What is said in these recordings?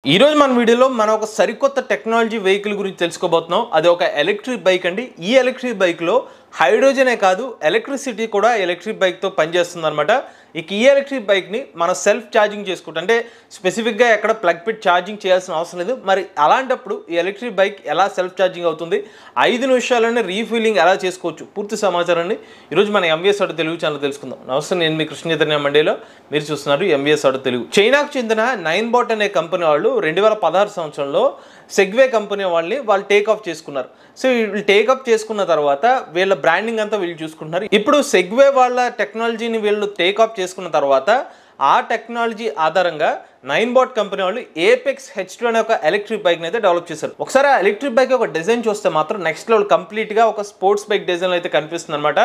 ఈ రోజు మన వీడియోలో మనం ఒక సరికొత్త టెక్నాలజీ వెహికల్ గురించి తెలుసుకోబోతున్నాం. అది ఒక ఎలక్ట్రిక్ బైక్ అండి. ఈ ఎలక్ట్రిక్ బైక్ లో హైడ్రోజనే కాదు ఎలక్ట్రిసిటీ కూడా ఎలక్ట్రిక్ బైక్ తో పనిచేస్తుందన్నమాట. ఈ ఎలక్ట్రిక్ బైక్ ని మనం సెల్ఫ్ ఛార్జింగ్ చేసుకుంటాం. అంటే స్పెసిఫిక్ గా ఎక్కడ ప్లగ్ పెట్టి ఛార్జింగ్ చేయాల్సిన అవసరం లేదు. మరి అలాంటప్పుడు ఈ ఎలక్ట్రిక్ బైక్ ఎలా సెల్ఫ్ ఛార్జింగ్ అవుతుంది, 5 నిమిషాల్లోనే రీఫిల్లింగ్ ఎలా చేసుకోవచ్చు, పూర్తి సమాచారాన్ని ఈరోజు మన ఎంవీఎస్ ఆటో తెలుగు ఛానల్ తెలుసుకుందాం. నమస్తే, నేను మీ కృష్ణ చైతన్య మండేలో, మీరు చూస్తున్నారు ఎంవీఎస్ ఆటో తెలుగు. చైనాకు చెందిన 9bot అనే కంపెనీ వాళ్ళు 2016 సంవత్సరంలో సెగ్వే కంపెనీ వాళ్ళు టేక్ ఆఫ్ చేసుకున్నారు. సో వీళ్ళు టేక్ ఆఫ్ చేసుకున్న తర్వాత వీళ్ళ బ్రాండింగ్ అంతా వీళ్ళు చూసుకుంటున్నారు. ఇప్పుడు సెగ్వే వాళ్ళ టెక్నాలజీని వీళ్ళు టేక్ ఆఫ్ చేసుకున్న తర్వాత ఆ టెక్నాలజీ ఆధారంగా 9bot కంపెనీ వాళ్ళు ఏపెక్స్ H2 అనే ఒక ఎలక్ట్రిక్ బైక్ అయితే డెవలప్ చేశారు. ఒకసారి ఆ ఎలక్ట్రిక్ బైక్ ఒక డిజైన్ చూస్తే మాత్రం నెక్స్ట్ లెవెల్, కంప్లీట్ గా ఒక స్పోర్ట్స్ బైక్ డిజైన్ అయితే కనిపిస్తుంది అనమాట.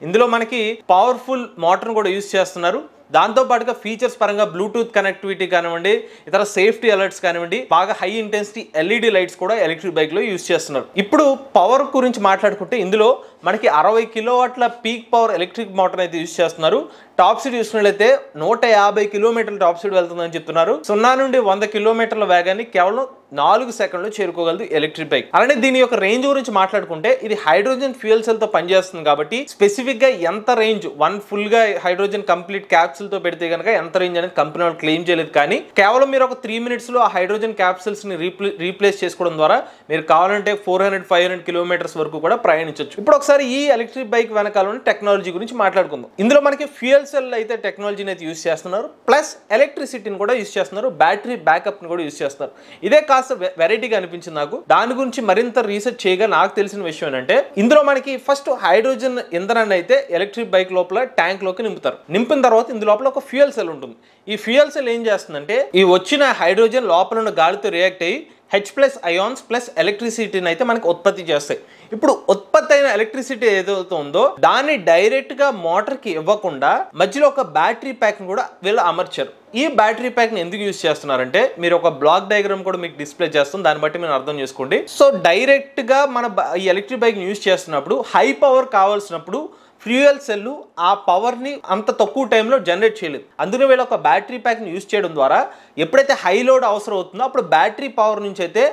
ఇందులో మనకి పవర్ఫుల్ మోటార్ కూడా యూజ్ చేస్తున్నారు. దాంతో పాటుగా ఫీచర్స్ పరంగా బ్లూటూత్ కనెక్టివిటీ కానివ్వండి, ఇతర సేఫ్టీ అలర్ట్స్ కానివ్వండి, బాగా హై ఇంటెన్సిటీ LED లైట్స్ కూడా ఎలక్ట్రిక్ బైక్ లో యూజ్ చేస్తున్నారు. ఇప్పుడు పవర్ గురించి మాట్లాడుకుంటే ఇందులో మనకి 60 కిలోవాట్ల పీక్ పవర్ ఎలక్ట్రిక్ మోటార్ అయితే యూజ్ చేస్తున్నారు. టాప్ స్పీడ్ చూసినట్లయితే 150 కిలోమీటర్ల టాప్ స్పీడ్ వెళ్తుందని చెప్తున్నారు. 0 నుండి 100 కిలోమీటర్ల వేగాన్ని కేవలం 4 సెకండ్లు చేరుకోగలదు ఎలక్ట్రిక్ బైక్. అలానే దీని యొక్క రేంజ్ గురించి మాట్లాడుకుంటే ఇది హైడ్రోజన్ ఫ్యూయల్ సెల్ తో పనిచేస్తుంది కాబట్టి స్పెసిఫిక్ గా ఎంత రేంజ్, ఫుల్ గా హైడ్రోజన్ కంప్లీట్ క్యాప్సూల్ తో పెడితే కనుక ఎంత రేంజ్ అనేది కంపెనీ వాళ్ళు క్లెయిమ్ చేయలేదు. కానీ కేవలం మీరు ఒక 3 minutes లో ఆ హైడ్రోజన్ క్యాప్సూల్స్ ని రీప్లేస్ చేసుకోవడం ద్వారా మీరు కావాలంటే 400-500 కిలోమీటర్స్ వరకు కూడా ప్రయాణించవచ్చు. ఇప్పుడు ఒకసారి ఈ ఎలక్ట్రిక్ బైక్ వెనకాల ఉన్న టెక్నాలజీ గురించి మాట్లాడుకుందాం. ఇందులో మనకి ఫ్యూయల్ సెల్ అయితే టెక్నాలజీని అయితే యూజ్ చేస్తున్నారు, ప్లస్ ఎలక్ట్రిసిటీని కూడా యూజ్ చేస్తున్నారు, బ్యాటరీ బ్యాకప్ ని కూడా యూజ్ చేస్తున్నారు. ఇదే కాస్త వెరైటీగా అనిపించింది నాకు. దాని గురించి మరింత రీసెర్చ్ చేయగా నాకు తెలిసిన విషయం ఏంటంటే ఇందులో మనకి ఫస్ట్ హైడ్రోజన్ ఇంధనాన్ని అయితే ఎలక్ట్రిక్ బైక్ లోపల ట్యాంక్ లోకి నింపుతారు. నింపిన తర్వాత ఇందులో లోపల ఒక ఫ్యూయల్ సెల్ ఉంటుంది. ఈ ఫ్యూయల్ సెల్ ఏం చేస్తుందంటే ఈ వచ్చిన హైడ్రోజన్ లోపల ఉన్న గాలితో రియాక్ట్ అయ్యి H+ అయాన్స్ ప్లస్ ఎలక్ట్రిసిటీని అయితే మనకి ఉత్పత్తి చేస్తాయి. ఇప్పుడు ఉత్పత్తి అయిన ఎలక్ట్రిసిటీ ఏదైతే ఉందో దాన్ని డైరెక్ట్ గా మోటార్ కి ఇవ్వకుండా మధ్యలో ఒక బ్యాటరీ ప్యాక్ ని కూడా వీళ్ళు అమర్చారు. ఈ బ్యాటరీ ప్యాక్ ని ఎందుకు యూజ్ చేస్తున్నారంటే మీరు ఒక బ్లాక్ డయాగ్రామ్ కూడా మీకు డిస్ప్లే చేస్తాం, దాన్ని బట్టి మీరు అర్థం చేసుకోండి. సో డైరెక్ట్ గా మన ఈ ఎలక్ట్రిక్ బైక్ ని యూజ్ చేస్తున్నప్పుడు హై పవర్ కావాల్సినప్పుడు ఫ్యూయల్ సెల్ ఆ పవర్ ని అంత తక్కువ టైంలో జనరేట్ చేయలేదు. అందులో వీళ్ళు ఒక బ్యాటరీ ప్యాక్ ని యూజ్ చేయడం ద్వారా ఎప్పుడైతే హై లోడ్ అవసరం అవుతుందో అప్పుడు బ్యాటరీ పవర్ నుంచి అయితే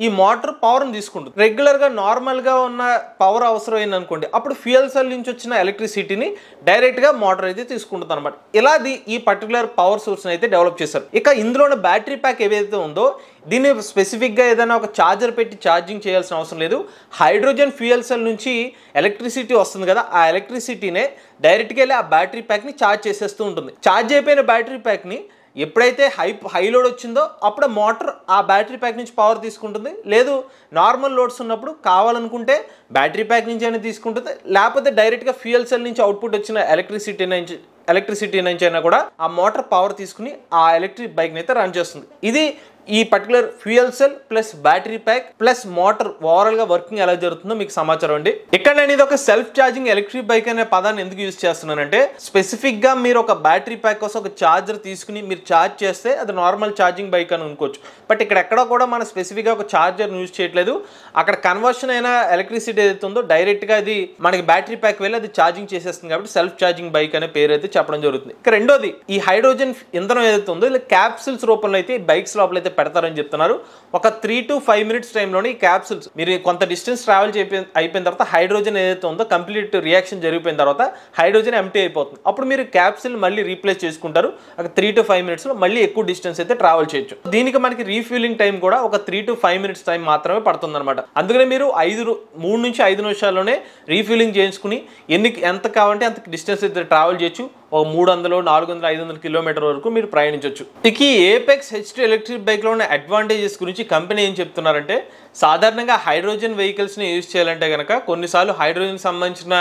ఈ మోటార్ పవర్ని తీసుకుంటుంది. రెగ్యులర్గా నార్మల్గా ఉన్న పవర్ అవసరం అయింది అనుకోండి, అప్పుడు ఫ్యూయల్ సెల్ నుంచి వచ్చిన ఎలక్ట్రిసిటీని డైరెక్ట్గా మోటార్ అయితే తీసుకుంటుంది అనమాట. ఇలా ఈ పర్టికులర్ పవర్ సోర్స్ని అయితే డెవలప్ చేశారు. ఇక ఇందులో ఉన్న బ్యాటరీ ప్యాక్ ఏదైతే ఉందో దీన్ని స్పెసిఫిక్గా ఏదైనా ఒక ఛార్జర్ పెట్టి ఛార్జింగ్ చేయాల్సిన అవసరం లేదు. హైడ్రోజన్ ఫ్యూయల్ సెల్ నుంచి ఎలక్ట్రిసిటీ వస్తుంది కదా, ఆ ఎలక్ట్రిసిటీనే డైరెక్ట్గా వెళ్ళి ఆ బ్యాటరీ ప్యాక్ని ఛార్జ్ చేసేస్తూ ఉంటుంది. ఛార్జ్ అయిపోయిన బ్యాటరీ ప్యాక్ని ఎప్పుడైతే హై లోడ్ వచ్చిందో అప్పుడు మోటార్ ఆ బ్యాటరీ ప్యాక్ నుంచి పవర్ తీసుకుంటుంది. లేదు నార్మల్ లోడ్స్ ఉన్నప్పుడు కావాలనుకుంటే బ్యాటరీ ప్యాక్ నుంచి అయినా తీసుకుంటుంది, లేకపోతే డైరెక్ట్గా ఫ్యూయల్ సెల్ నుంచి అవుట్పుట్ వచ్చిన ఎలక్ట్రిసిటీ నుంచి అయినా కూడా ఆ మోటార్ పవర్ తీసుకుని ఆ ఎలక్ట్రిక్ బైక్ని అయితే రన్ చేస్తుంది. ఇది ఈ particular fuel cell plus battery pack plus motor overall గా వర్కింగ్ ఎలా జరుగుతుందో మీకు సమాచారం అండి. ఇక్కడ నేను ఇది ఒక సెల్ఫ్ ఛార్జింగ్ ఎలక్ట్రిక్ బైక్ అనే పదాన్ని ఎందుకు యూజ్ చేస్తున్నానంటే స్పెసిఫిక్ గా మీరు ఒక బ్యాటరీ ప్యాక్ కోసం ఒక ఛార్జర్ తీసుకుని మీరు ఛార్జ్ చేస్తే అది నార్మల్ ఛార్జింగ్ బైక్ అని అనుకోవచ్చు. బట్ ఇక్కడ ఎక్కడ కూడా మనం స్పెసిఫిక్ గా ఒక ఛార్జర్ యూజ్ చేయట్లేదు. అక్కడ కన్వర్షన్ అయిన ఎలక్ట్రిసిటీ ఏదైతే ఉందో డైరెక్ట్ గా అది మనకి బ్యాటరీ ప్యాక్ వెళ్ళి అది ఛార్జింగ్ చేసేస్తుంది కాబట్టి సెల్ఫ్ ఛార్జింగ్ బైక్ అనే పేరు అయితే చెప్పడం జరుగుతుంది. ఇక రెండోది, ఈ హైడ్రోజన్ ఇంధనం ఏదైతే ఉందో ఇలా క్యాప్సూల్స్ రూపంలో అయితే బైక్స్ లోపల అయితే పెడతారని చెప్తున్నారు. ఒక 3 to 5 minutes టైంలోనే ఈ క్యాప్సూల్స్ మీరు కొంత డిస్టెన్స్ ట్రావెల్ అయిపోయిన తర్వాత హైడ్రోజన్ ఏదైతే ఉందో కంప్లీట్ రియాక్షన్ జరిగిపోయిన తర్వాత హైడ్రోజన్ ఎంటీ అయిపోతుంది. అప్పుడు మీరు క్యాప్సూల్ మళ్ళీ రీప్లేస్ చేసుకుంటారు. ఒక 3 to 5 minutes లో మళ్ళీ ఎక్కువ డిస్టెన్స్ అయితే ట్రావెల్ చేయొచ్చు. దీనికి మనకి రీఫ్యూలింగ్ టైం కూడా ఒక 3 to 5 minutes టైం మాత్రమే పడుతుంది అనమాట. అందుకనే మీరు 3 నుంచి 5 నిమిషాల్లోనే రీఫ్యూలింగ్ చేయించుకుని ఎంత కావాలంటే అంత డిస్టెన్స్ అయితే ట్రావెల్ చేయొచ్చు. ఒక 300, 400, 500 కిలోమీటర్ వరకు మీరు ప్రయాణించవచ్చు. ఇక ఈ ఏపెక్స్ H2 ఎలక్ట్రిక్ బైక్ లో ఉన్న అడ్వాంటేజెస్ గురించి కంపెనీ ఏం చెప్తున్నారంటే సాధారణంగా హైడ్రోజన్ వెహికల్స్ ని యూజ్ చేయాలంటే కనుక కొన్నిసార్లు హైడ్రోజన్ సంబంధించిన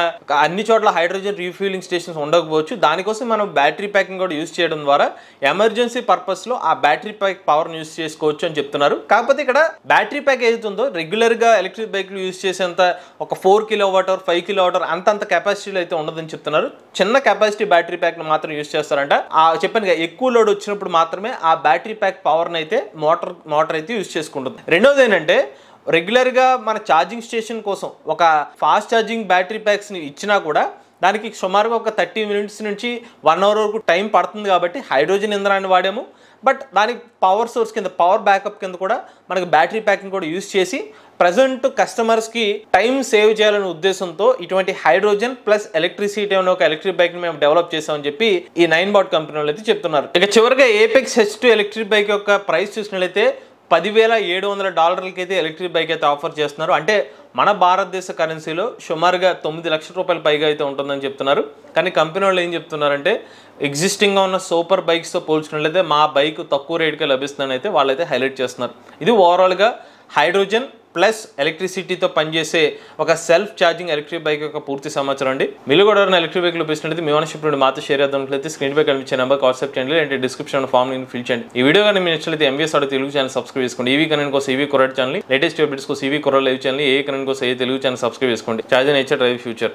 అన్ని చోట్ల హైడ్రోజన్ రీఫ్యూలింగ్ స్టేషన్స్ ఉండకపోవచ్చు. దానికోసం మనం బ్యాటరీ ప్యాకింగ్ కూడా యూజ్ చేయడం ద్వారా ఎమర్జెన్సీ పర్పస్ లో ఆ బ్యాటరీ ప్యాక్ పవర్ యూజ్ చేసుకోవచ్చు అని చెప్తున్నారు. కాకపోతే ఇక్కడ బ్యాటరీ ప్యాక్ ఏదైతుందో రెగ్యులర్ గా ఎలక్ట్రిక్ బైక్ యూజ్ చేసేంత ఒక 4 kWh 5 kWh అంత కెపాసిటీలో అయితే ఉండదని చెప్తున్నారు. చిన్న కెపాసిటీ బ్యాటరీ ప్యాక్ ని మాత్రం యూజ్ చేస్తారంట. చెప్పాను ఎక్కువ లోడ్ వచ్చినప్పుడు మాత్రమే ఆ బ్యాటరీ ప్యాక్ పవర్ అయితే మోటార్ అయితే యూజ్ చేసుకుంటుంది. రెండోది ఏంటంటే రెగ్యులర్ గా మన ఛార్జింగ్ స్టేషన్ కోసం ఒక ఫాస్ట్ ఛార్జింగ్ బ్యాటరీ ప్యాక్స్ ని ఇచ్చినా కూడా దానికి సుమారుగా ఒక 30 మినిట్స్ నుంచి 1 అవర్ వరకు టైం పడుతుంది కాబట్టి హైడ్రోజన్ ఇంధనాన్ని వాడాము. బట్ దానికి పవర్ సోర్స్ కింద, పవర్ బ్యాకప్ కింద కూడా మనకి బ్యాటరీ ప్యాకింగ్ కూడా యూజ్ చేసి ప్రజెంట్ కస్టమర్స్కి టైం సేవ్ చేయాలనే ఉద్దేశంతో ఇటువంటి హైడ్రోజన్ ప్లస్ ఎలక్ట్రిసిటీ అనే ఒక ఎలక్ట్రిక్ బైక్ని మేము డెవలప్ చేసామని చెప్పి ఈ 9bot కంపెనీ వాళ్ళు అయితే చెప్తున్నారు. ఇక చివరిగా ఏపెక్స్ H2 ఎలక్ట్రిక్ బైక్ యొక్క ప్రైస్ చూసినట్లయితే $10,700 అయితే ఎలక్ట్రిక్ బైక్ అయితే ఆఫర్ చేస్తున్నారు. అంటే మన భారతదేశ కరెన్సీలో సుమారుగా 9 లక్షల రూపాయల పైగా అయితే ఉంటుందని చెప్తున్నారు. కానీ కంపెనీ వాళ్ళు ఏం చెప్తున్నారంటే ఎగ్జిస్టింగ్గా ఉన్న సూపర్ బైక్స్తో పోల్చుకున్నట్లయితే మా బైక్ తక్కువ రేటుకే లభిస్తుందని అయితే వాళ్ళైతే హైలైట్ చేస్తున్నారు. ఇది ఓవరాల్గా హైడ్రోజన్ ప్లస్ ఎలక్ట్రిసిటీతో పనిచేసే ఒక సెల్ఫ్ ఛార్జింగ్ ఎలక్ట్రిక్ బైక్ యొక్క పూర్తి సమాచారం అండి. మీరు కూడా ఎలక్ట్రిక్ బైక్ లభిస్తున్నట్లయితే మీ ఓనర్షిప్ నుండి మాతో షేర్ చేద్దాంట్లయితే స్క్రీన్ పై కనిపించే నెంబర్ వాట్సాప్ చేయండి, అంటే డిస్క్రిప్షన్ ఫామ్ ని ఫిల్ చేయండి. ఈ వీడియో కానీ మీరు నచ్చినట్లయితే MVS audio Telugu channel subscribe చేసుకోండి. ఈవీ కరెంట్ కోసం ఈవీ కొరడ్ ఛానల్, లేటెస్ట్ అప్డేట్స్ కోసం ఈవీ కొరడ్ లైవ్ ఛానల్, ఏ కరెంట్ కోసం ఏ తెలుగు ఛానల్ సబ్స్క్రైబ్ చేసుకోండి. Charge nature drive future.